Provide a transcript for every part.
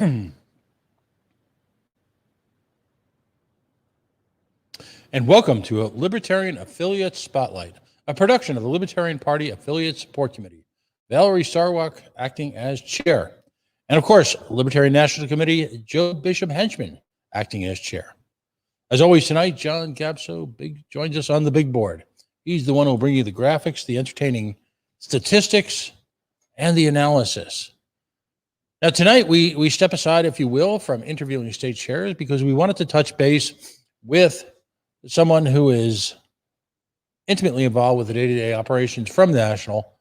And welcome to a Libertarian Affiliate Spotlight, a production of the Libertarian Party Affiliate Support Committee. Valerie Sarwak acting as chair. And of course, Libertarian National Committee, Joe Bishop Henchman acting as chair. As always tonight, John Gabso joins us on the big board. He's the one who will bring you the graphics, the entertaining statistics, and the analysis. Now tonight, we step aside, if you will, from interviewing state chairs because we wanted to touch base with someone who is intimately involved with the day-to-day operations from National,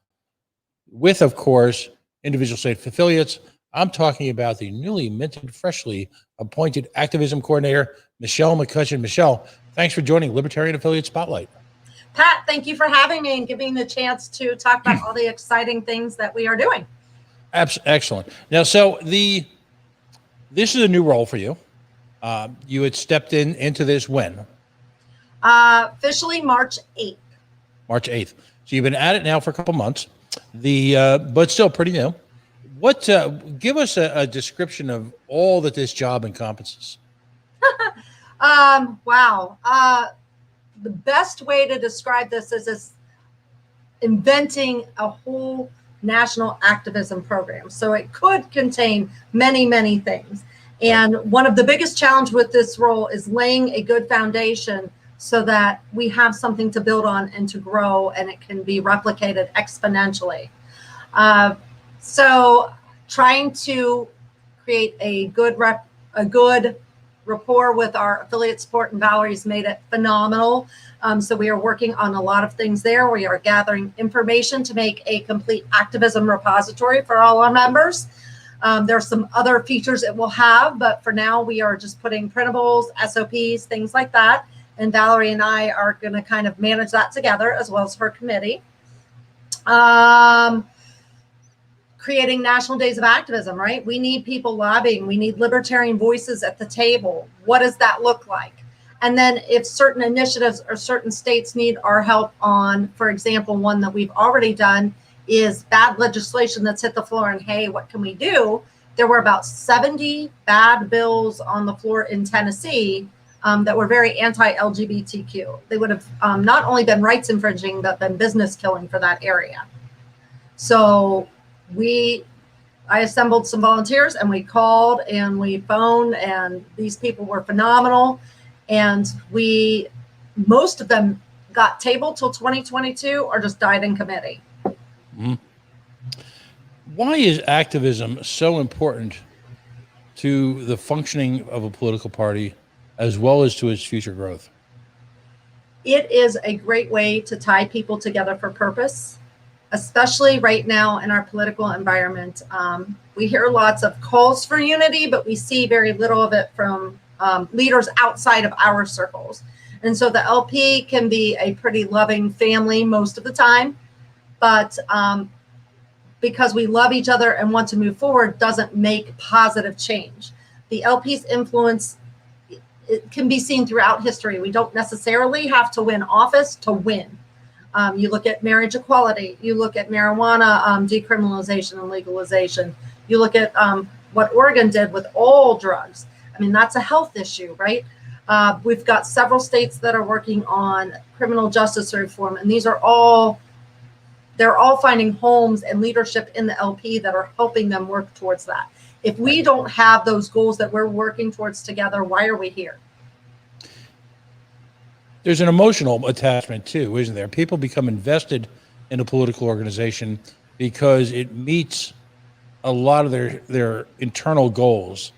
with, of course, individual state affiliates. I'm talking about the newly minted, freshly appointed activism coordinator, Michelle MacCutcheon. Michelle, thanks for joining Libertarian Affiliate Spotlight. Pat, thank you for having me and giving me the chance to talk about all the exciting things that we are doing. Excellent. Now, so this is a new role for you. You had stepped into this when? Officially March 8th. March 8th. So you've been at it now for a couple months, but still pretty new. Give us a description of all that this job encompasses. Wow. The best way to describe this is inventing a whole national activism program. So it could contain many, many things. And one of the biggest challenges with this role is laying a good foundation so that we have something to build on and to grow, and it can be replicated exponentially. So trying to create a good rapport with our affiliate support, and Valerie's made it phenomenal. So we are working on a lot of things there. We are gathering information to make a complete activism repository for all our members. There's some other features it will have, but for now we are just putting printables, SOPs, things like that. And Valerie and I are going to kind of manage that together, as well as her committee. Creating national days of activism, right? We need people lobbying. We need libertarian voices at the table. What does that look like? And then if certain initiatives or certain states need our help on, for example, one that we've already done is bad legislation that's hit the floor and, hey, what can we do? There were about 70 bad bills on the floor in Tennessee that were very anti-LGBTQ. They would have not only been rights infringing, but been business killing for that area. So I assembled some volunteers and we called and we phoned, and these people were phenomenal. And most of them got tabled till 2022 or just died in committee. Mm-hmm. Why is activism so important to the functioning of a political party as well as to its future growth? It is a great way to tie people together for purpose, especially right now in our political environment. We hear lots of calls for unity, but we see very little of it from leaders outside of our circles. And so the LP can be a pretty loving family most of the time, but because we love each other and want to move forward doesn't make positive change. The LP's influence, it can be seen throughout history. We don't necessarily have to win office to win. You look at marriage equality, you look at marijuana decriminalization and legalization, you look at what Oregon did with all drugs. I mean, that's a health issue, right? We've got several states that are working on criminal justice reform, and they're all finding homes and leadership in the LP that are helping them work towards that. If we don't have those goals that we're working towards together, why are we here? There's an emotional attachment too, isn't there? People become invested in a political organization because it meets a lot of their internal goals,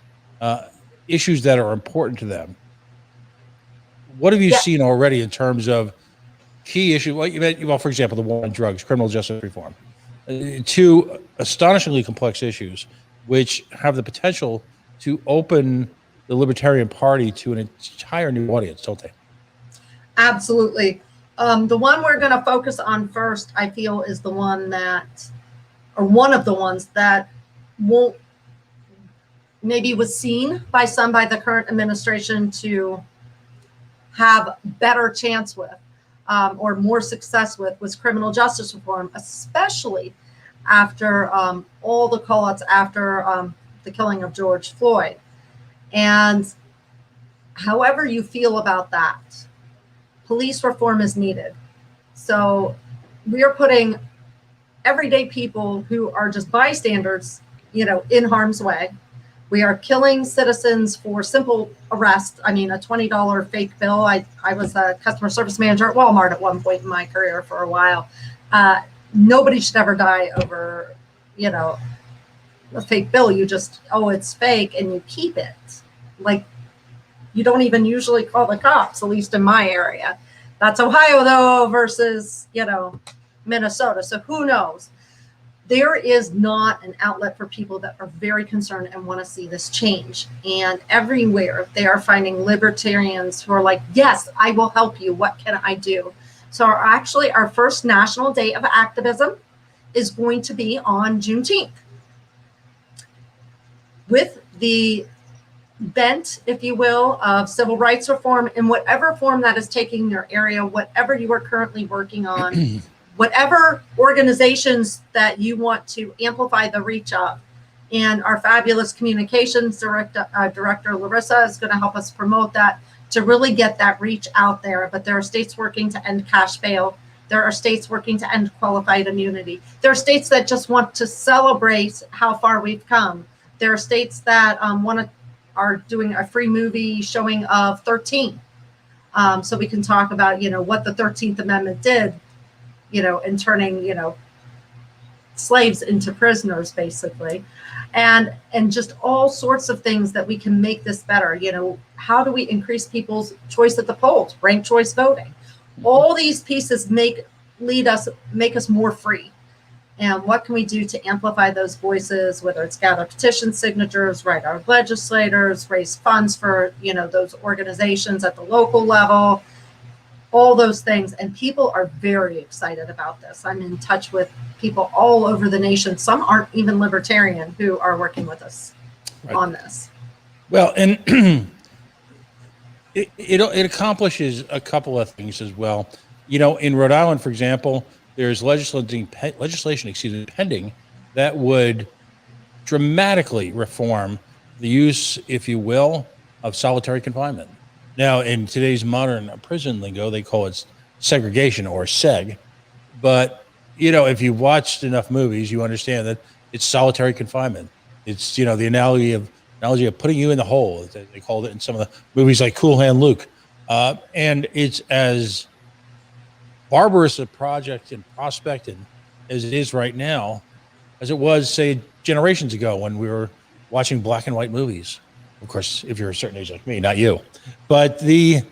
issues that are important to them. What have you seen already in terms of key issues? Well, for example, the war on drugs, criminal justice reform, two astonishingly complex issues, which have the potential to open the Libertarian Party to an entire new audience, don't they? Absolutely. The one we're going to focus on first, I feel, is the one one of the ones that won't maybe was seen by the current administration to have better chance with or more success with, was criminal justice reform, especially after all the call-outs after the killing of George Floyd. And however you feel about that, police reform is needed. So we are putting everyday people who are just bystanders, in harm's way. We are killing citizens for simple arrest. I mean, a $20 fake bill. I was a customer service manager at Walmart at one point in my career for a while. Nobody should ever die over, a fake bill. You just, it's fake, and you keep it. Like, you don't even usually call the cops, at least in my area. That's Ohio, though, versus, Minnesota. So who knows? There is not an outlet for people that are very concerned and want to see this change. And everywhere they are finding libertarians who are like, yes, I will help you. What can I do? So our first National Day of Activism is going to be on Juneteenth. With the bent, if you will, of civil rights reform in whatever form that is taking your area, whatever you are currently working on, whatever organizations that you want to amplify the reach of. And our fabulous communications director, Larissa, is going to help us promote that to really get that reach out there. But there are states working to end cash bail. There are states working to end qualified immunity. There are states that just want to celebrate how far we've come. There are states that are doing a free movie showing of 13. So we can talk about, what the 13th Amendment did, in turning, slaves into prisoners, basically. And just all sorts of things that we can make this better. How do we increase people's choice at the polls, ranked choice voting? All these pieces make us more free. And what can we do to amplify those voices, whether it's gather petition signatures, write our legislators, raise funds for, those organizations at the local level, all those things. And people are very excited about this. I'm in touch with people all over the nation. Some aren't even libertarian who are working with us on this. Well, and it accomplishes a couple of things as well. In Rhode Island, for example, there's legislation pending that would dramatically reform the use, if you will, of solitary confinement. Now, in today's modern prison lingo, they call it segregation or seg. But, if you've watched enough movies, you understand that it's solitary confinement. It's, the analogy of putting you in the hole, as they called it in some of the movies like Cool Hand Luke. And it's as barbarous a project and prospect as it is right now, as it was, say, generations ago when we were watching black and white movies. Of course, if you're a certain age like me, not you. But the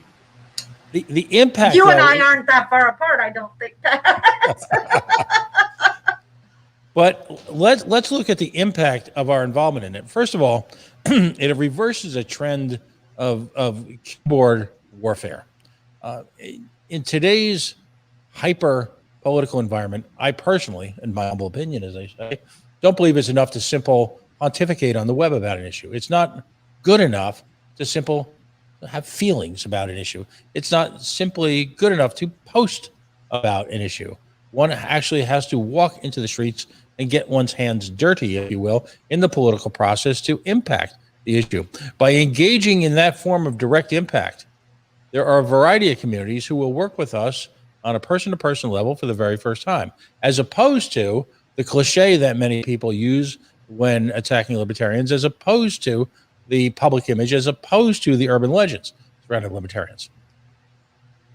impact. You and I aren't that far apart, I don't think that. But let's look at the impact of our involvement in it. First of all, it reverses a trend of keyboard warfare. In today's hyper political environment, I personally, in my humble opinion, as I say, don't believe it's enough to simple pontificate on the web about an issue. It's not good enough to simple have feelings about an issue. It's not simply good enough to post about an issue. One actually has to walk into the streets and get one's hands dirty, if you will, in the political process to impact the issue. By engaging in that form of direct impact, there are a variety of communities who will work with us on a person-to-person level for the very first time, as opposed to the cliche that many people use when attacking libertarians, as opposed to the public image, as opposed to the urban legends surrounding libertarians.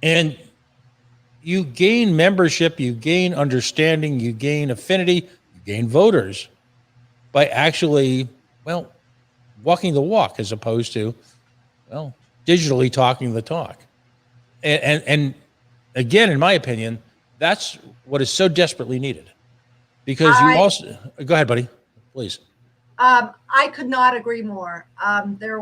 And you gain membership, you gain understanding, you gain affinity, you gain voters by actually, walking the walk, as opposed to, digitally talking the talk. And again, in my opinion, that's what is so desperately needed. Because you also, go ahead, buddy, please. I could not agree more. There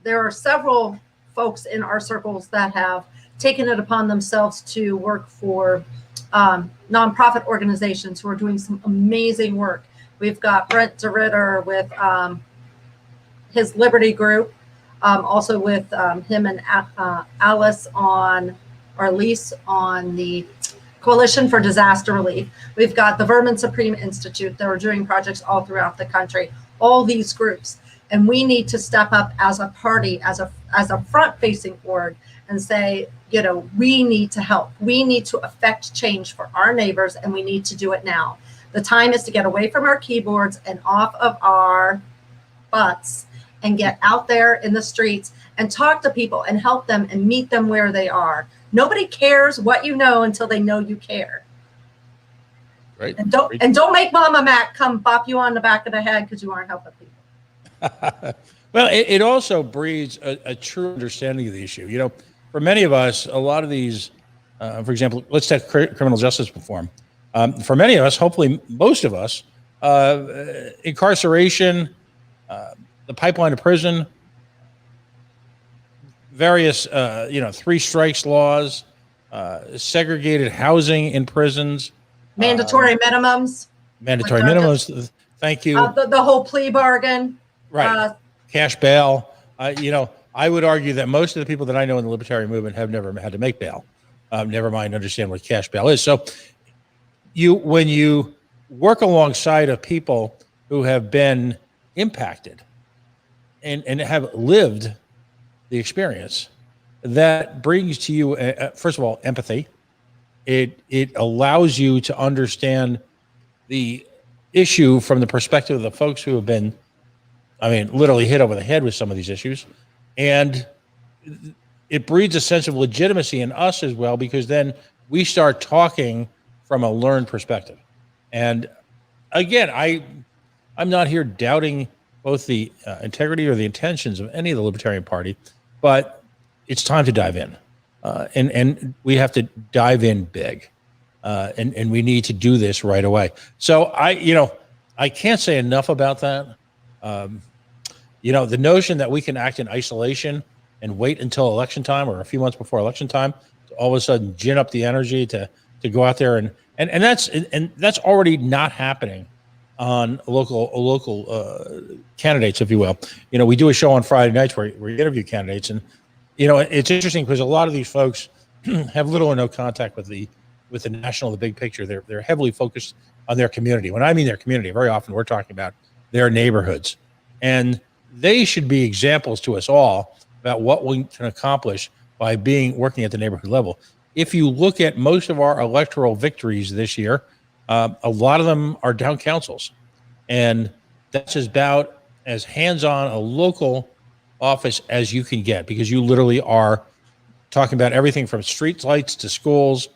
are several folks in our circles that have taken it upon themselves to work for nonprofit organizations who are doing some amazing work. We've got Brent DeRitter with his Liberty Group, also with him and Alice Lise on the Coalition for Disaster Relief. We've got the Vermin Supreme Institute that are doing projects all throughout the country. all these groups. And we need to step up as a party, as a front-facing org, and say, we need to help. We need to affect change for our neighbors, and we need to do it now. The time is to get away from our keyboards and off of our butts and get out there in the streets and talk to people and help them and meet them where they are. Nobody cares what you know until they know you care. Right. And don't make Mama Mac come bop you on the back of the head because you aren't helping people. Well, it also breeds a true understanding of the issue. For many of us, a lot of these, for example, let's take criminal justice reform. For many of us, hopefully most of us, incarceration, the pipeline to prison, various, 3 strikes laws, segregated housing in prisons, mandatory minimums. Mandatory minimums. Thank you. The whole plea bargain. Right. Cash bail. I would argue that most of the people that I know in the libertarian movement have never had to make bail. Never mind understand what cash bail is. So when you work alongside of people who have been impacted and have lived the experience, that brings to you, first of all, empathy. It allows you to understand the issue from the perspective of the folks who have been, literally hit over the head with some of these issues. And it breeds a sense of legitimacy in us as well, because then we start talking from a learned perspective. And again, I'm not here doubting both the integrity or the intentions of any of the Libertarian Party, but it's time to dive in. And we have to dive in big. And we need to do this right away. So I can't say enough about that. The notion that we can act in isolation and wait until election time or a few months before election time to all of a sudden gin up the energy to go out there and that's already not happening on local candidates, if you will. We do a show on Friday nights where we interview candidates, and it's interesting because a lot of these folks have little or no contact with the national, the big picture. They're heavily focused on their community. When I mean their community, very often we're talking about their neighborhoods, and they should be examples to us all about what we can accomplish by working at the neighborhood level. If you look at most of our electoral victories this year, a lot of them are town councils, and that's about as hands-on a local office as you can get, because you literally are talking about everything from street lights to schools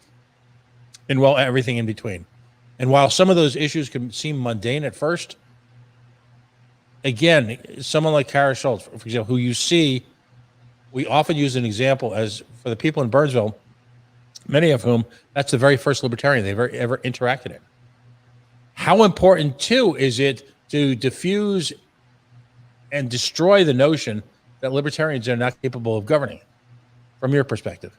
and everything in between. And while some of those issues can seem mundane at first, again, someone like Kara Schultz, for example, who you see, we often use an example as for the people in Burnsville, many of whom that's the very first libertarian they've ever interacted in. How important, too, is it to diffuse and destroy the notion that libertarians are not capable of governing, from your perspective?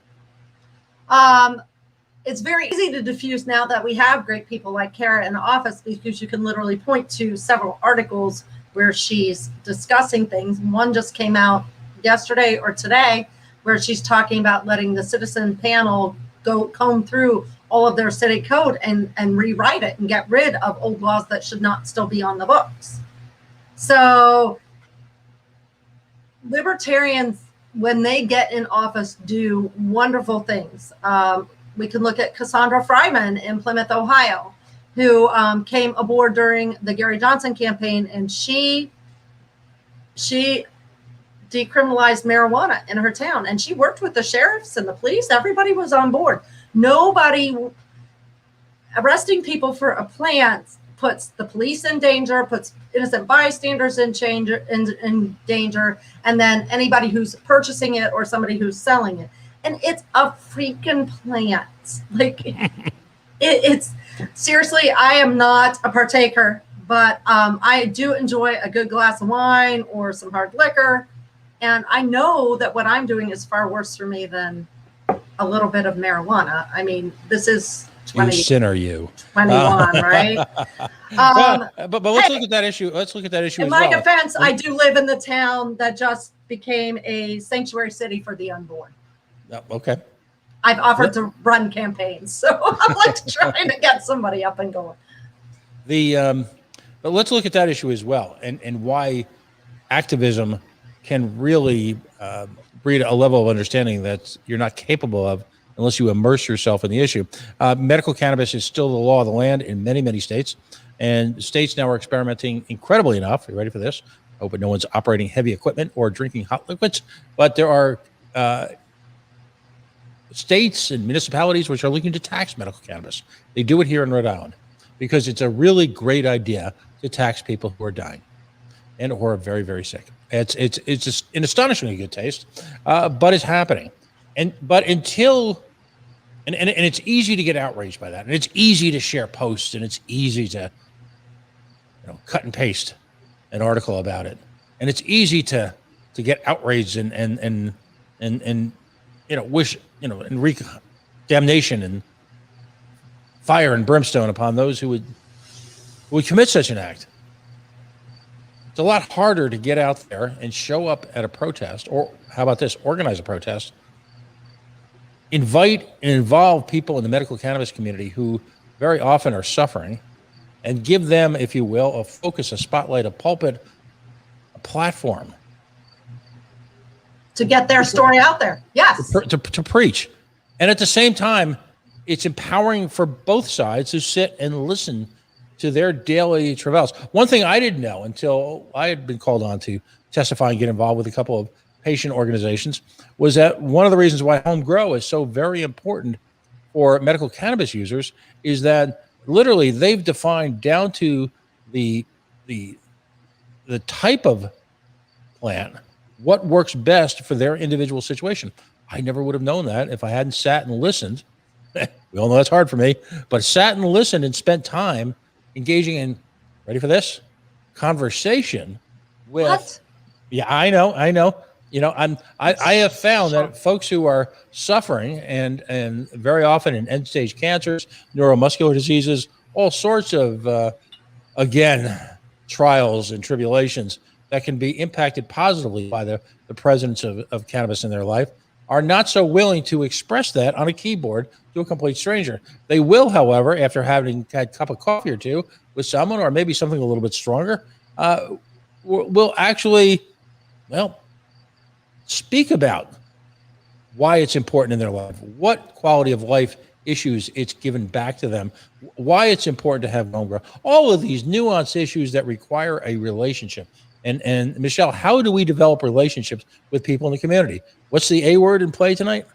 It's very easy to diffuse now that we have great people like Kara in the office, because you can literally point to several articles where she's discussing things. One just came out yesterday or today where she's talking about letting the citizen panel comb through all of their city code and rewrite it and get rid of old laws that should not still be on the books. So libertarians, when they get in office, do wonderful things. We can look at Cassandra Fryman in Plymouth, Ohio, who came aboard during the Gary Johnson campaign, and she decriminalized marijuana in her town, and she worked with the sheriffs and the police. Everybody was on board. Nobody arresting people for a plant puts the police in danger, puts innocent bystanders in danger, and then anybody who's purchasing it or somebody who's selling it. And it's a freaking plant. Like it's seriously, I am not a partaker, but I do enjoy a good glass of wine or some hard liquor. And I know that what I'm doing is far worse for me than a little bit of marijuana. I mean, this is 20, you sinner, you 21, right? But let's look at that issue. Let's look at that issue. In my defense, I do live in the town that just became a sanctuary city for the unborn. Okay. I've offered to run campaigns, so I'm like trying to get somebody up and going. But let's look at that issue as well, and why activism can really breed a level of understanding that you're not capable of unless you immerse yourself in the issue. Medical cannabis is still the law of the land in many, many states, and states now are experimenting incredibly enough. Are you ready for this? I hope no one's operating heavy equipment or drinking hot liquids, but there are states and municipalities which are looking to tax medical cannabis. They do it here in Rhode Island because it's a really great idea to tax people who are dying and who are very, very sick. It's just an astonishingly good taste, but it's happening. But until and it's easy to get outraged by that, and it's easy to share posts, and it's easy to cut and paste an article about it, and it's easy to get outraged and wish and wreak damnation and fire and brimstone upon those who would commit such an act. It's a lot harder to get out there and show up at a protest, or how about this, organize a protest, invite and involve people in the medical cannabis community who very often are suffering, and give them, if you will, a focus, a spotlight, a pulpit, a platform. To get their story out there. Yes. To preach. And at the same time, it's empowering for both sides to sit and listen to their daily travails. One thing I didn't know until I had been called on to testify and get involved with a couple of patient organizations was that one of the reasons why home grow is so very important for medical cannabis users is that literally they've defined down to the type of plant what works best for their individual situation. I never would have known that if I hadn't sat and listened. We all know that's hard for me, but sat and listened and spent time engaging in, ready for this, conversation with. What? Yeah, I know. I have found that folks who are suffering and very often in end stage cancers, neuromuscular diseases, all sorts of trials and tribulations that can be impacted positively by the presence of cannabis in their life, are not so willing to express that on a keyboard to a complete stranger. They will, however, after having had a cup of coffee or two with someone, or maybe something a little bit stronger, will actually, speak about why it's important in their life, what quality of life issues it's given back to them, why it's important to have home grow, all of these nuanced issues that require a relationship. And Michelle, how do we develop relationships with people in the community? What's the A word in play tonight?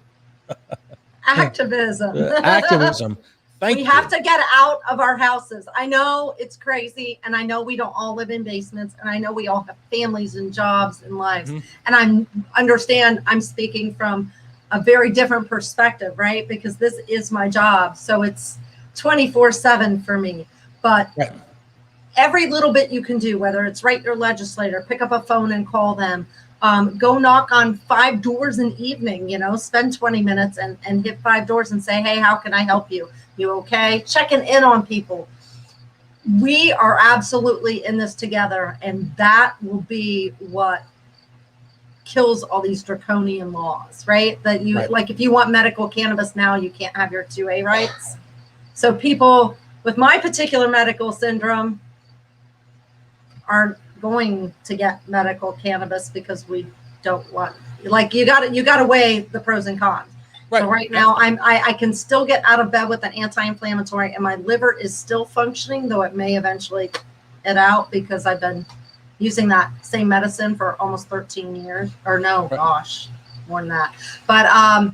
Activism. Activism. We have to get out of our houses. I know it's crazy, and I know we don't all live in basements, and I know we all have families and jobs and lives. Mm-hmm. And I'm speaking from a very different perspective, right? Because this is my job. So it's 24/7 for me. But every little bit you can do, whether it's write your legislator, pick up a phone and call them, go knock on 5 doors an evening, spend 20 minutes and hit 5 doors and say, hey, how can I help you? You okay? Checking in on people. We are absolutely in this together, and that will be what kills all these draconian laws, right? That like if you want medical cannabis now, you can't have your 2A rights. So people with my particular medical syndrome aren't going to get medical cannabis because we don't want, you got to weigh the pros and cons. Right. So right now I can still get out of bed with an anti-inflammatory, and my liver is still functioning, though it may eventually get out because I've been using that same medicine for almost 13 years, or no, gosh, more than that. But I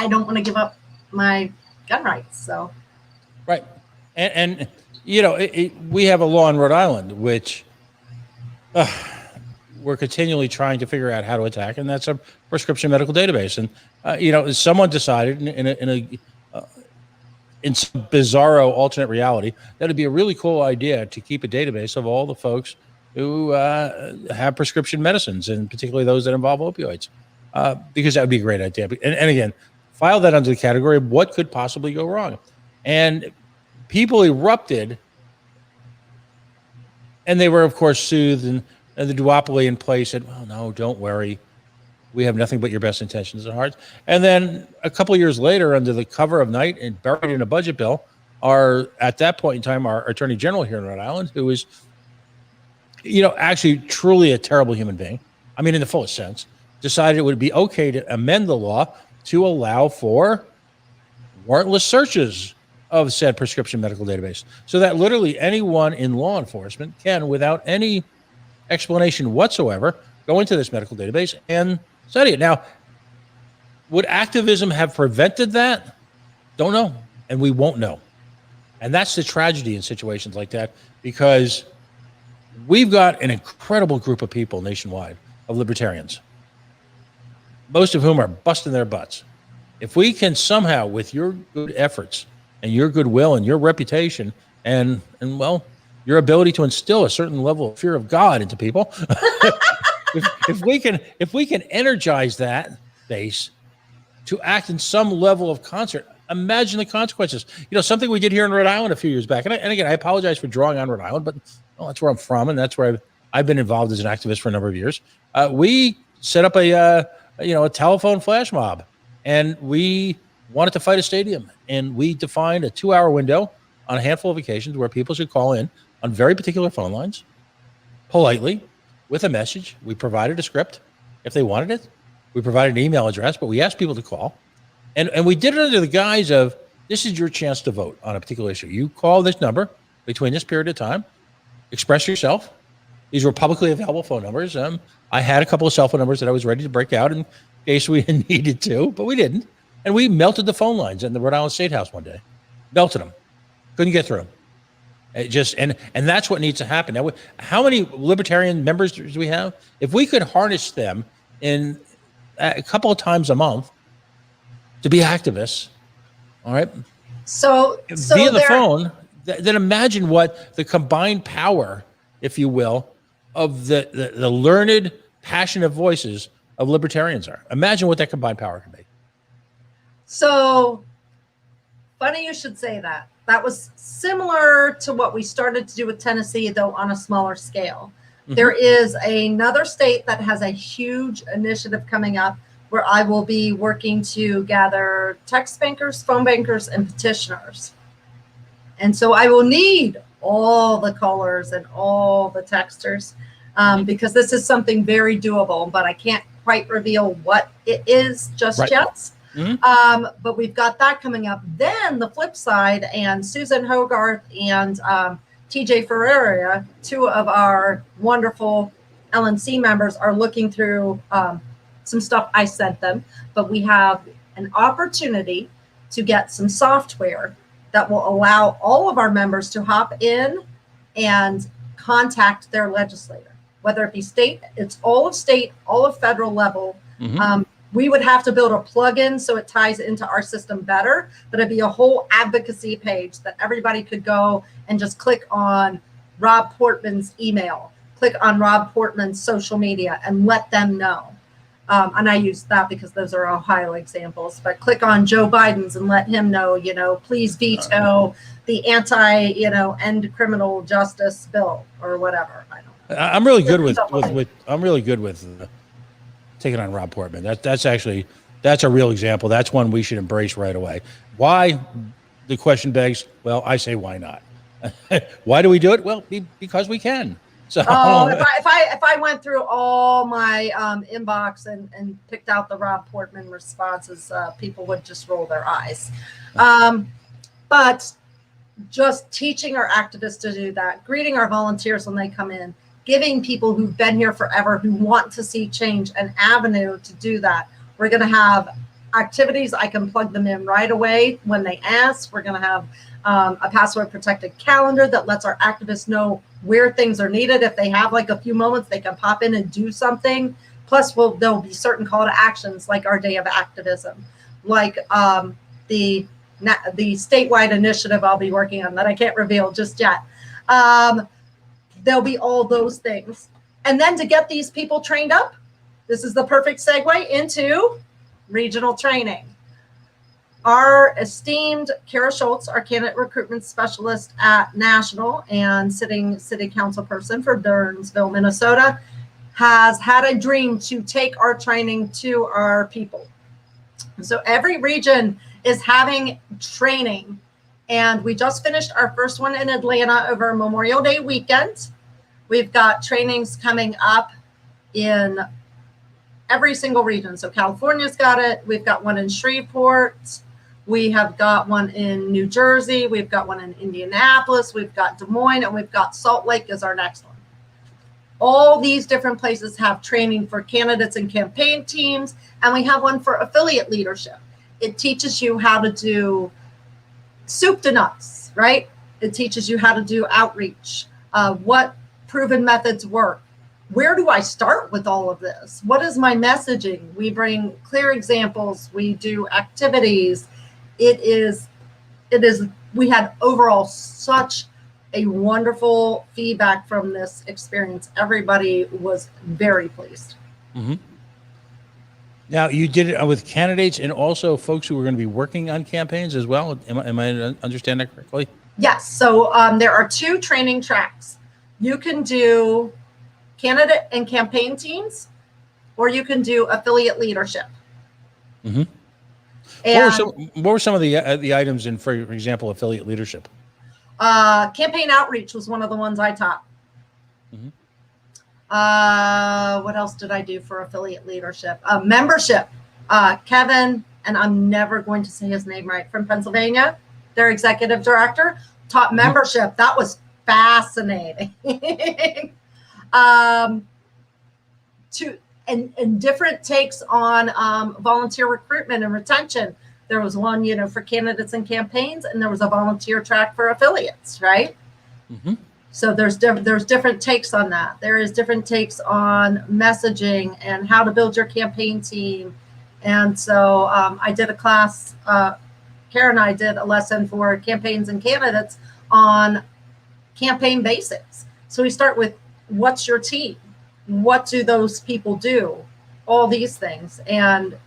don't want to give up my gun rights. So right, and we have a law in Rhode Island which we're continually trying to figure out how to attack, and that's a prescription medical database. And someone decided in some bizarro alternate reality that it'd be a really cool idea to keep a database of all the folks who have prescription medicines, and particularly those that involve opioids, because that would be a great idea. And again, file that under the category of what could possibly go wrong. And people erupted, and they were, of course, soothed, and the duopoly in place said, well, no, don't worry. We have nothing but your best intentions at heart. And then a couple of years later, under the cover of night and buried in a budget bill, at that point in time, our Attorney General here in Rhode Island, who was, actually truly a terrible human being. I mean, in the fullest sense, decided it would be okay to amend the law to allow for warrantless searches of said prescription medical database, so that literally anyone in law enforcement can, without any explanation whatsoever, go into this medical database and study it. Now, would activism have prevented that? Don't know, and we won't know. And that's the tragedy in situations like that, because we've got an incredible group of people nationwide of libertarians, most of whom are busting their butts. If we can somehow, with your good efforts and your goodwill and your reputation and well, your ability to instill a certain level of fear of God into people, if we can energize that base to act in some level of concert, imagine the consequences. Something we did here in Rhode Island a few years back, and again, I apologize for drawing on Rhode Island, but that's where I'm from, and that's where I've been involved as an activist for a number of years. We set up a telephone flash mob, and we wanted to fight a stadium, and we defined a 2-hour window on a handful of occasions where people should call in on very particular phone lines, politely, with a message. We provided a script if they wanted it. We provided an email address, but we asked people to call. And we did it under the guise of, this is your chance to vote on a particular issue. You call this number between this period of time, express yourself. These were publicly available phone numbers. I had a couple of cell phone numbers that I was ready to break out in case we needed to, but we didn't. And we melted the phone lines in the Rhode Island State House one day. Melted them. Couldn't get through them. And that's what needs to happen. Now, how many libertarian members do we have? If we could harness them in a couple of times a month to be activists, all right, so via the phone, then imagine what the combined power, if you will, of the learned, passionate voices of libertarians are. Imagine what that combined power can be. So funny you should say that. That was similar to what we started to do with Tennessee, though on a smaller scale. Mm-hmm. There is another state that has a huge initiative coming up where I will be working to gather text bankers, phone bankers, and petitioners. And so I will need all the callers and all the texters because this is something very doable, but I can't quite reveal what it is just yet. Mm-hmm. But we've got that coming up. Then the flip side, and Susan Hogarth and TJ Ferreira, two of our wonderful LNC members, are looking through some stuff I sent them, but we have an opportunity to get some software that will allow all of our members to hop in and contact their legislator, whether it be state, it's all of federal level. Mm-hmm. We would have to build a plugin so it ties into our system better, but it'd be a whole advocacy page that everybody could go and just click on Rob Portman's email, click on Rob Portman's social media and let them know. And I use that because those are Ohio examples, but click on Joe Biden's and let him know, please veto the end criminal justice bill or whatever. I don't know. I'm really good with taking on Rob Portman. That's a real example. That's one we should embrace right away. Why? The question begs, well, I say, why not? Why do we do it? Well, because we can. So if I went through all my inbox and picked out the Rob Portman responses, people would just roll their eyes. But just teaching our activists to do that, greeting our volunteers when they come in, giving people who've been here forever, who want to see change, an avenue to do that. We're going to have activities. I can plug them in right away when they ask. We're going to have a password protected calendar that lets our activists know where things are needed. If they have like a few moments, they can pop in and do something. Plus, there'll be certain call to actions like our day of activism, like the statewide initiative I'll be working on that I can't reveal just yet. There'll be all those things. And then to get these people trained up, this is the perfect segue into regional training. Our esteemed Kara Schultz, our candidate recruitment specialist at National and sitting city council person for Burnsville, Minnesota, has had a dream to take our training to our people. So every region is having training, And we just finished our first one in Atlanta over Memorial Day weekend. We've got trainings coming up in every single region. So California's got it. We've got one in Shreveport. We have got one in New Jersey. We've got one in Indianapolis. We've got Des Moines, and we've got Salt Lake is our next one. All these different places have training for candidates and campaign teams, and we have one for affiliate leadership. It teaches you how to do soup to nuts, right? It teaches you how to do outreach, what proven methods work. Where do I start with all of this? What is my messaging? We bring clear examples. We do activities. We had overall such a wonderful feedback from this experience. Everybody was very pleased. Mm-hmm. Now, you did it with candidates and also folks who were going to be working on campaigns as well. Am I understand that correctly? Yes. So there are 2 training tracks. You can do candidate and campaign teams, or you can do affiliate leadership. Mm-hmm. What were some of the items in, for example, affiliate leadership? Campaign outreach was one of the ones I taught. Mm-hmm. What else did I do for affiliate leadership? Membership. Kevin, and I'm never going to say his name right, from Pennsylvania, their executive director, taught membership. That was fascinating. And different takes on volunteer recruitment and retention. There was one, for candidates and campaigns, and there was a volunteer track for affiliates, right? Mm-hmm. So there's different takes on that. There is different takes on messaging and how to build your campaign team. And so I did a class, Karen and I did a lesson for campaigns and candidates on campaign basics. So we start with, what's your team? What do those people do? All these things. And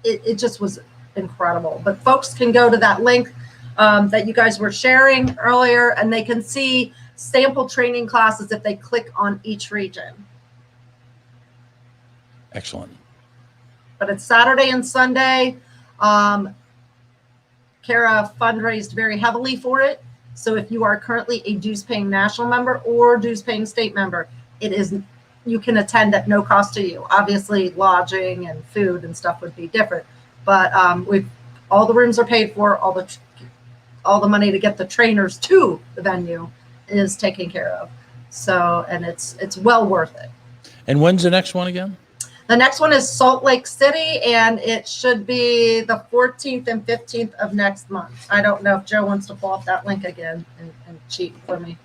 it just was incredible. But folks can go to that link that you guys were sharing earlier, and they can see sample training classes if they click on each region. Excellent. But it's Saturday and Sunday. Kara fundraised very heavily for it. So if you are currently a dues-paying national member or dues-paying state member, you can attend at no cost to you. Obviously, lodging and food and stuff would be different, but all the rooms are paid for. All the money to get the trainers to the venue is taken care of. So, and it's well worth it. And when's the next one again? The next one is Salt Lake City, and it should be the 14th and 15th of next month. I don't know if Joe wants to pull up that link again and cheat for me.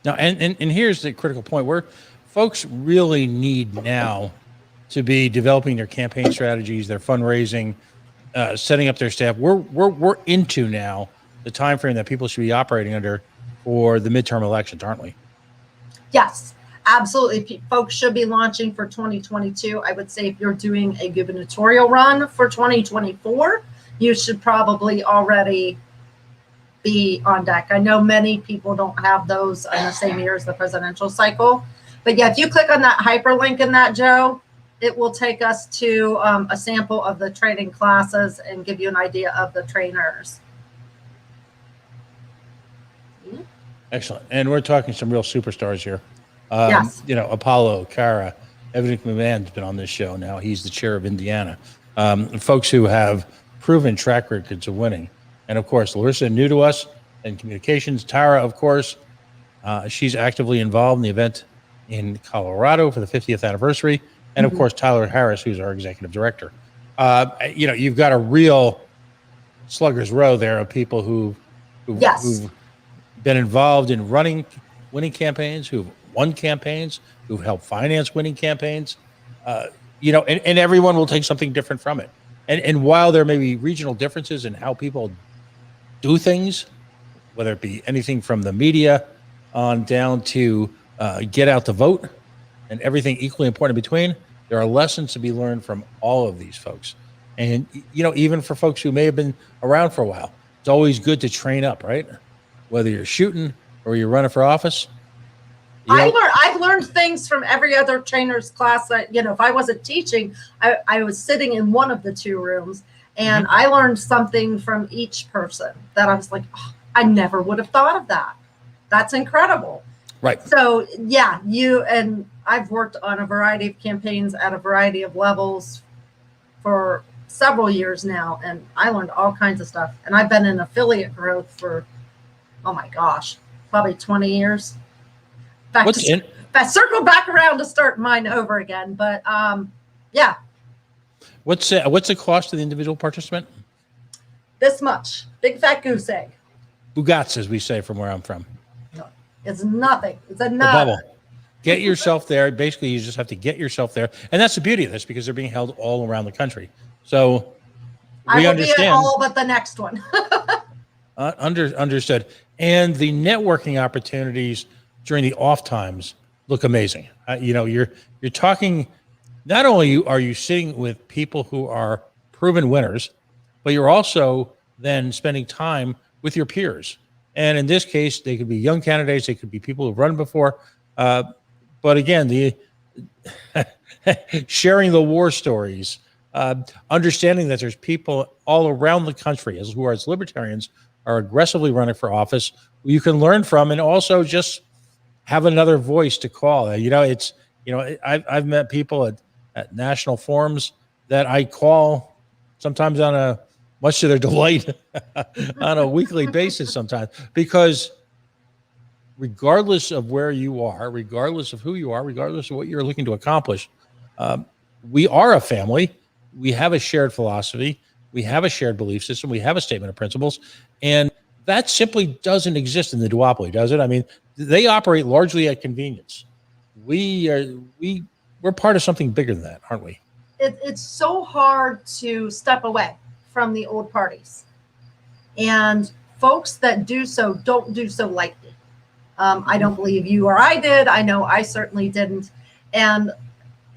Now, and here's the critical point where folks really need now to be developing their campaign strategies, their fundraising, setting up their staff. We're into now the time frame that people should be operating under for the midterm elections, aren't we? Yes, absolutely. Folks should be launching for 2022. I would say if you're doing a gubernatorial run for 2024, you should probably already be on deck. I know many people don't have those in the same year as the presidential cycle. But yeah, if you click on that hyperlink in that, Joe, it will take us to a sample of the training classes and give you an idea of the trainers. Excellent. And we're talking some real superstars here. Yes. Apollo, Kara, Evan McMahon's been on this show now. He's the chair of Indiana. Folks who have proven track records of winning. And of course, Larissa, new to us in communications. Tara, of course, she's actively involved in the event in Colorado for the 50th anniversary. And of course, Tyler Harris, who's our executive director. You've got a real slugger's row there of people who've been involved in winning campaigns, who've won campaigns, who've helped finance winning campaigns. And everyone will take something different from it. And while there may be regional differences in how people do things, whether it be anything from the media on down to get out to vote and everything equally important in between, there are lessons to be learned from all of these folks. And, even for folks who may have been around for a while, it's always good to train up, right? Whether you're shooting or you're running for office. I've learned things from every other trainer's class that, if I wasn't teaching, I was sitting in one of the 2 rooms, And I learned something from each person that I was like, oh, I never would have thought of that. That's incredible. Right. So yeah, I've worked on a variety of campaigns at a variety of levels for several years now, and I learned all kinds of stuff. And I've been in affiliate growth for, oh my gosh, probably 20 years. Circle back around to start mine over again. But yeah. What's the cost of the individual participant? This much. Big fat goose egg. Bugats, as we say from where I'm from. No, it's nothing. It's a bubble. Get yourself there. Basically, you just have to get yourself there. And that's the beauty of this, because they're being held all around the country. So we understand. Be at all but the next one. Understood. And the networking opportunities during the off times look amazing. You're talking, not only are you sitting with people who are proven winners, but you're also then spending time with your peers. And in this case, they could be young candidates, they could be people who've run before. But again, the sharing the war stories, understanding that there's people all around the country who are, as libertarians, are aggressively running for office, who you can learn from, and also just have another voice to call. I've met people at national forums that I call sometimes much to their delight, on a weekly basis sometimes, because regardless of where you are, regardless of who you are, regardless of what you're looking to accomplish, we are a family. We have a shared philosophy. We have a shared belief system. We have a statement of principles. And that simply doesn't exist in the duopoly, does it? I mean, they operate largely at convenience. We're part of something bigger than that, aren't we? It's so hard to step away from the old parties. And folks that do so don't do so lightly. I don't believe you or I did. I know I certainly didn't. And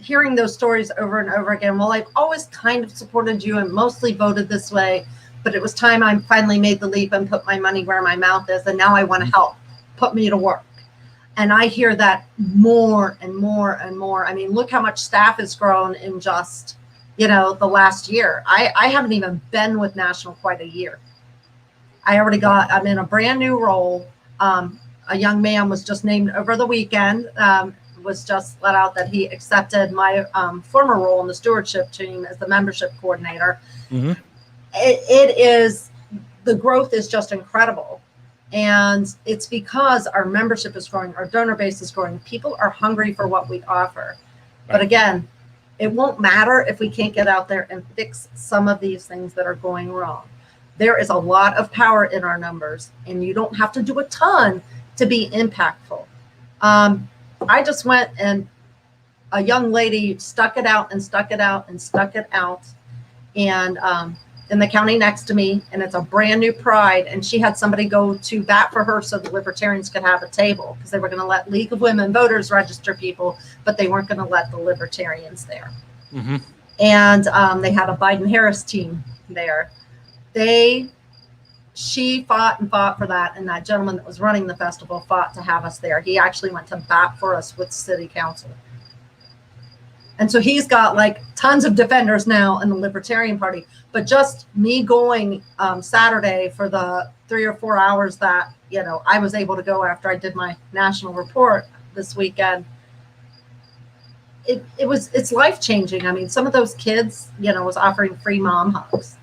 hearing those stories over and over again, well, I've always kind of supported you and mostly voted this way, but it was time I finally made the leap and put my money where my mouth is, and now I want to help. Put me to work. And I hear that more and more and more. I mean, look how much staff has grown in just, the last year. I haven't even been with National quite a year. I'm in a brand new role. A young man was just named over the weekend, was just let out that he accepted my former role in the stewardship team as the membership coordinator. Mm-hmm. The growth is just incredible. And it's because our membership is growing, our donor base is growing. People are hungry for what we offer. Right. But again, it won't matter if we can't get out there and fix some of these things that are going wrong. There is a lot of power in our numbers, and you don't have to do a ton to be impactful. I just went, and a young lady stuck it out and stuck it out and stuck it out. And in the county next to me, and it's a brand new Pride, and she had somebody go to bat for her so the Libertarians could have a table, because they were going to let League of Women Voters register people, but they weren't going to let the Libertarians there. Mm-hmm. And they had a Biden-Harris team there. She fought and fought for that, and that gentleman that was running the festival fought to have us there. He actually went to bat for us with city council. And so he's got like tons of defenders now in the Libertarian Party. But just me going Saturday for the 3 or 4 hours that, I was able to go after I did my national report this weekend, it's life-changing. I mean, some of those kids, was offering free mom hugs.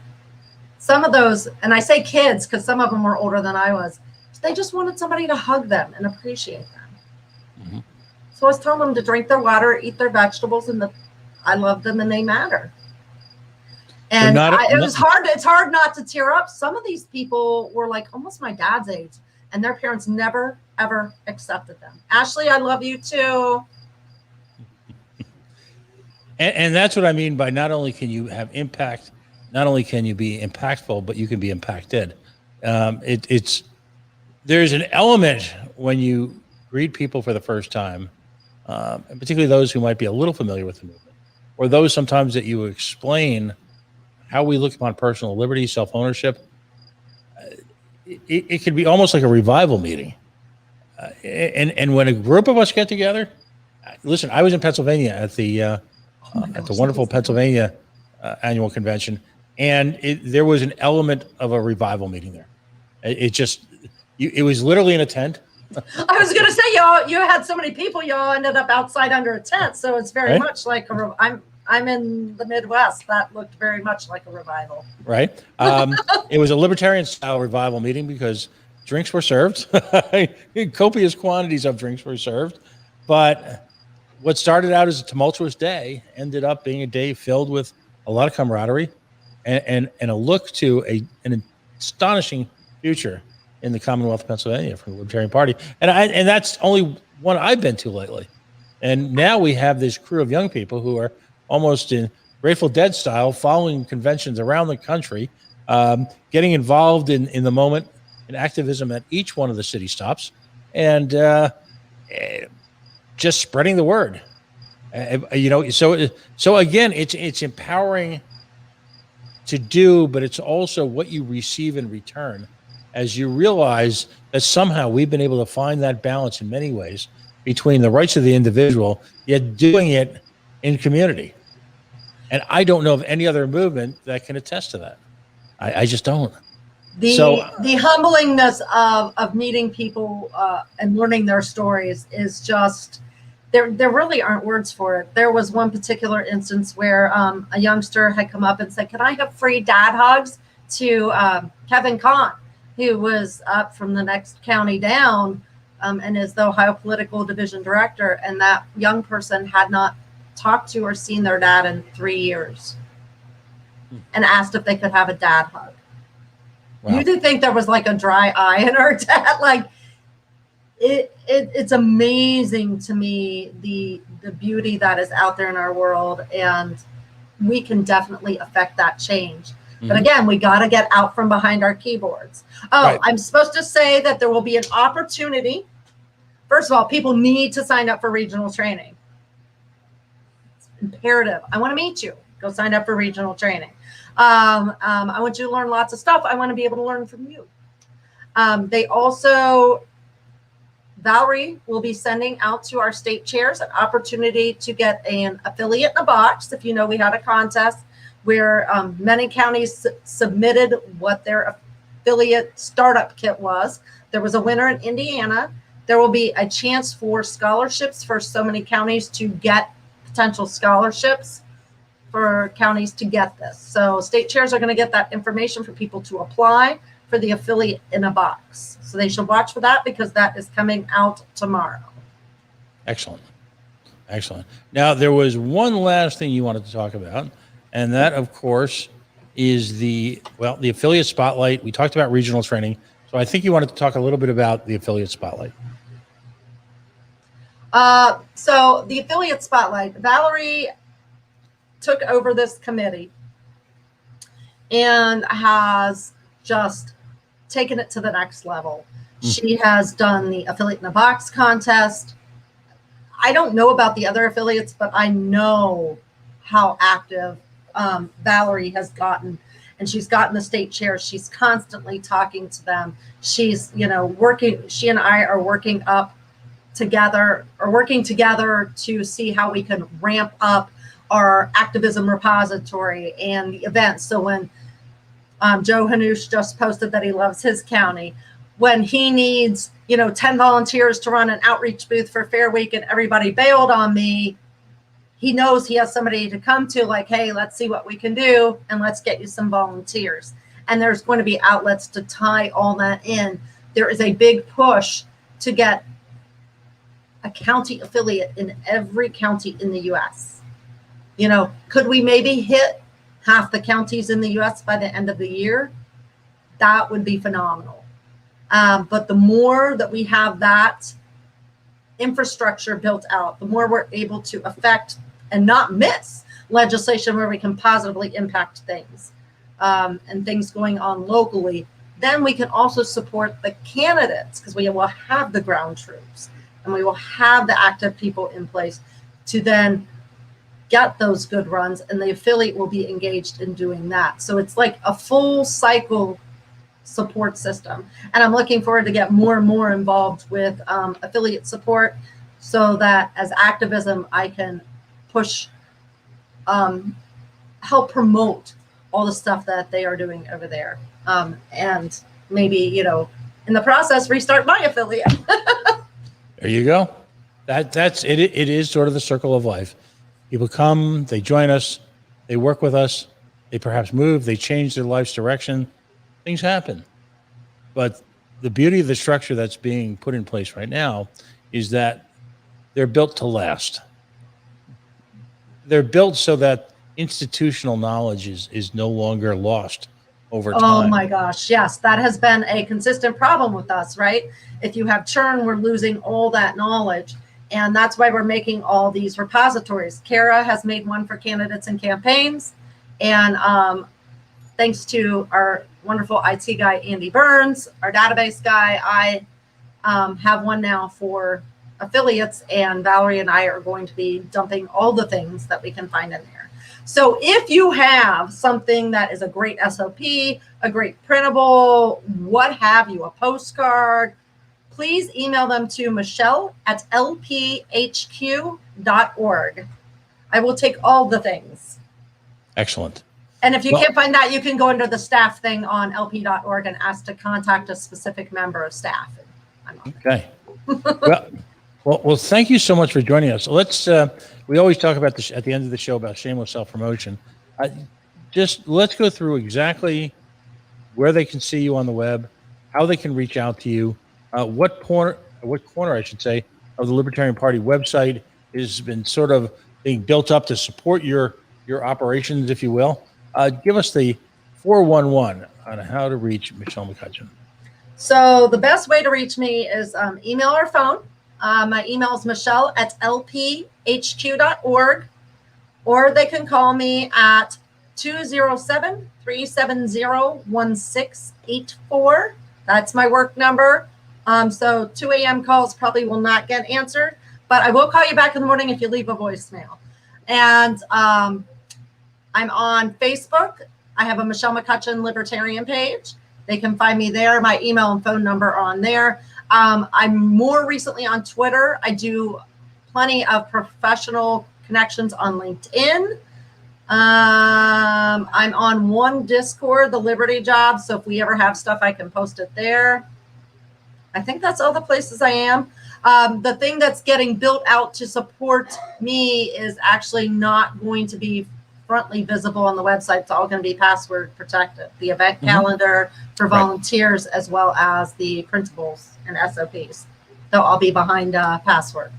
Some of those, and I say kids because some of them were older than I was, they just wanted somebody to hug them and appreciate them. Mm-hmm. So I was telling them to drink their water, eat their vegetables, and I love them and they matter. And it's hard not to tear up. Some of these people were like almost my dad's age, and their parents never, ever accepted them. Ashley, I love you too. And that's what I mean by not only can you have impact, not only can you be impactful, but you can be impacted. There's an element when you greet people for the first time, and particularly those who might be a little familiar with the movement, or those sometimes that you explain how we look upon personal liberty, self-ownership. It can be almost like a revival meeting. And when a group of us get together, listen, I was in Pennsylvania at the wonderful Pennsylvania annual convention, And there was an element of a revival meeting there. It was literally in a tent. I was going to say, y'all, you had so many people, y'all ended up outside under a tent. So it's very much like I'm in the Midwest. That looked very much like a revival. Right. It was a libertarian style revival meeting because drinks were served. Copious quantities of drinks were served. But what started out as a tumultuous day ended up being a day filled with a lot of camaraderie and a look to an astonishing future in the Commonwealth of Pennsylvania for the Libertarian Party. And that's only one I've been to lately. And now we have this crew of young people who are almost in Grateful Dead style, following conventions around the country, getting involved in the moment in activism at each one of the city stops, and just spreading the word. So again, it's empowering to do, but it's also what you receive in return as you realize that somehow we've been able to find that balance in many ways between the rights of the individual, yet doing it in community. And I don't know of any other movement that can attest to that. I just don't. The humblingness of meeting people and learning their stories is just, there really aren't words for it. There was one particular instance where a youngster had come up and said, "Can I have free dad hugs?" to Kevin Kahn, who was up from the next county down and is the Ohio Political Division Director. And that young person had not talked to or seen their dad in 3 years and asked if they could have a dad hug. Wow. You did think there was like a dry eye in her dad. Like it's amazing to me, the beauty that is out there in our world, and we can definitely affect that change. But again, we got to get out from behind our keyboards. Oh, right. I'm supposed to say that there will be an opportunity. First of all, people need to sign up for regional training. It's imperative. I want to meet you. Go sign up for regional training. I want you to learn lots of stuff. I want to be able to learn from you. They also, Valerie will be sending out to our state chairs an opportunity to get an affiliate in a box. If you know, we had a contest where many counties submitted what their affiliate startup kit was. There was a winner in Indiana. There will be a chance for scholarships for so many counties to get potential scholarships for counties to get this. So state chairs are going to get that information for people to apply for the affiliate in a box. So they should watch for that because that is coming out tomorrow. Excellent. Excellent. Now, there was one last thing you wanted to talk about. And that, of course, is the affiliate spotlight. We talked about regional training. So I think you wanted to talk a little bit about the affiliate spotlight. So the affiliate spotlight, Valerie took over this committee and has just taken it to the next level. She has done the affiliate in a box contest. I don't know about the other affiliates, but I know how active Valerie has gotten, and she's gotten the state chair. She's constantly talking to them. She's, working. She and I are working together to see how we can ramp up our activism repository and the events. So when Joe Hanush just posted that he loves his county, when he needs, 10 volunteers to run an outreach booth for Fair Week and everybody bailed on me, he knows he has somebody to come to, like, hey, let's see what we can do and let's get you some volunteers. And there's going to be outlets to tie all that in. There is a big push to get a county affiliate in every county in the U.S. Could we maybe hit half the counties in the U.S. by the end of the year? That would be phenomenal. But the more that we have that infrastructure built out, the more we're able to affect and not miss legislation where we can positively impact things and things going on locally. Then we can also support the candidates because we will have the ground troops and we will have the active people in place to then get those good runs, and the affiliate will be engaged in doing that. So it's like a full cycle support system. And I'm looking forward to get more and more involved with affiliate support so that as activism, I can push, help promote all the stuff that they are doing over there. And maybe, you know, in the process, restart my affiliate. There you go. That's it. It is sort of the circle of life. People come, they join us, they work with us, they perhaps move, they change their life's direction. Things happen. But the beauty of the structure that's being put in place right now is that they're built to last. They're built so that institutional knowledge is no longer lost over time. Oh my gosh, yes, that has been a consistent problem with us, right? If you have churn, we're losing all that knowledge. And that's why we're making all these repositories. Kara has made one for candidates and campaigns. And thanks to our wonderful IT guy, Andy Burns, our database guy, I have one now for affiliates, and Valerie and I are going to be dumping all the things that we can find in there. So if you have something that is a great SOP, a great printable, what have you, a postcard, please email them to michelle@lphq.org. I will take all the things. Excellent. And if you can't find that, you can go into the staff thing on lp.org and ask to contact a specific member of staff. Okay. Well, thank you so much for joining us. Let's. We always talk about this at the end of the show about shameless self-promotion. Just let's go through exactly where they can see you on the web, how they can reach out to you, what corner I should say of the Libertarian Party website has been sort of being built up to support your operations, if you will. Give us the 411 on how to reach Michelle MacCutcheon. So the best way to reach me is email or phone. My email is michelle@lphq.org, or they can call me at 207-370-1684. That's my work number. So 2 a.m. calls probably will not get answered, but I will call you back in the morning if you leave a voicemail. And I'm on Facebook. I have a Michelle MacCutcheon Libertarian page. They can find me there. My email and phone number are on there. I'm more recently on Twitter. I do plenty of professional connections on LinkedIn. I'm on one Discord, the Liberty Job. So if we ever have stuff, I can post it there. I think that's all the places I am. The thing that's getting built out to support me is actually not going to be frontally visible on the website. It's all going to be password protected. The event calendar for volunteers, as well as the printables and SOPs. They'll all be behind password.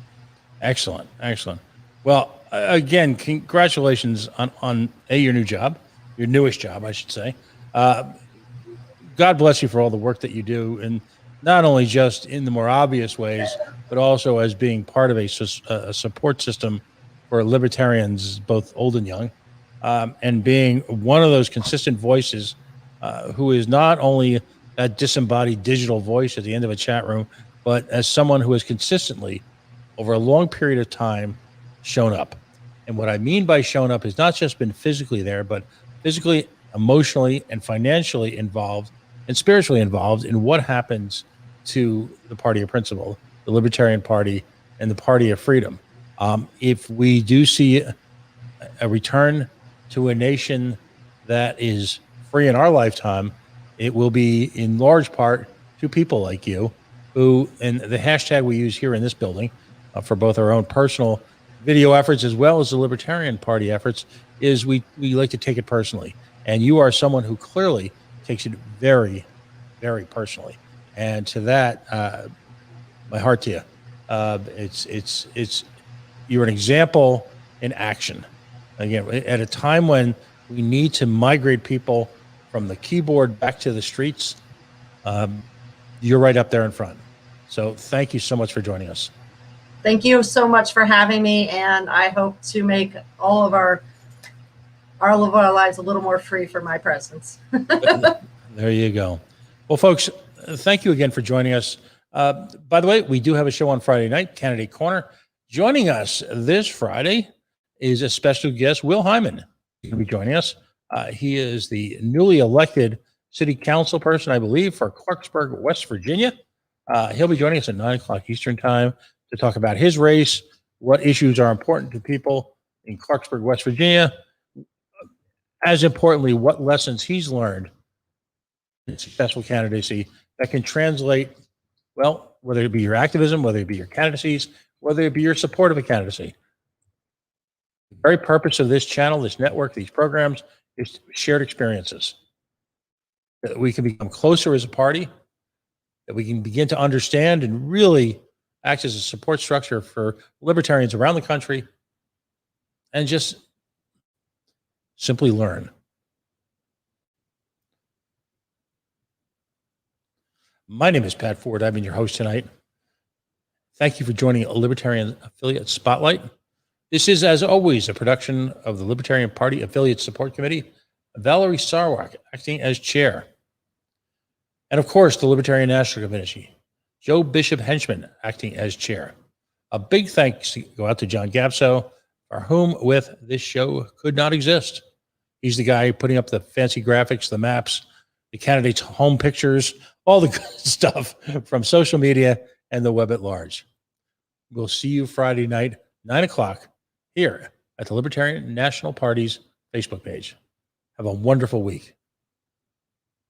Excellent. Excellent. Well, again, congratulations on your new job, your newest job, I should say. God bless you for all the work that you do, and not only just in the more obvious ways, but also as being part of a support system for libertarians, both old and young, and being one of those consistent voices who is not only that disembodied digital voice at the end of a chat room, but as someone who has consistently, over a long period of time, shown up. And what I mean by shown up is not just been physically there, but physically, emotionally, and financially involved and spiritually involved in what happens to the party of principle, the Libertarian Party, and the Party of Freedom. If we do see a return to a nation that is free in our lifetime, it will be in large part to people like you who, and the hashtag we use here in this building for both our own personal video efforts as well as the Libertarian Party efforts, is we like to take it personally. And you are someone who clearly takes it very, very personally. And to that, my heart to you. It's you're an example in action. Again, at a time when we need to migrate people from the keyboard back to the streets, you're right up there in front. So thank you so much for joining us. Thank you so much for having me, and I hope to make all of our lives a little more free for my presence. There you go. Well, folks, thank you again for joining us. By the way, we do have a show on Friday night, Candidate Corner. Joining us this Friday is a special guest, Will Hyman. He's going to be joining us. He is the newly elected city council person, I believe, for Clarksburg, West Virginia. He'll be joining us at 9 o'clock Eastern time to talk about his race, what issues are important to people in Clarksburg, West Virginia, as importantly, what lessons he's learned in successful candidacy that can translate, well, whether it be your activism, whether it be your candidacies, whether it be your support of a candidacy. The very purpose of this channel, this network, these programs is shared experiences. That we can become closer as a party, that we can begin to understand and really act as a support structure for libertarians around the country, and just simply learn. My name is Pat Ford. I've been your host tonight. Thank you for joining a Libertarian Affiliate Spotlight. This is, as always, a production of the Libertarian Party Affiliate Support Committee. Valerie Sarwak acting as chair. And of course, the Libertarian National Committee, Joe Bishop Henchman acting as chair. A big thanks go out to John Gapso, for whom with this show could not exist. He's the guy putting up the fancy graphics, the maps, the candidates' home pictures, all the good stuff from social media and the web at large. We'll see you Friday night, 9 o'clock, here at the Libertarian National Party's Facebook page. Have a wonderful week.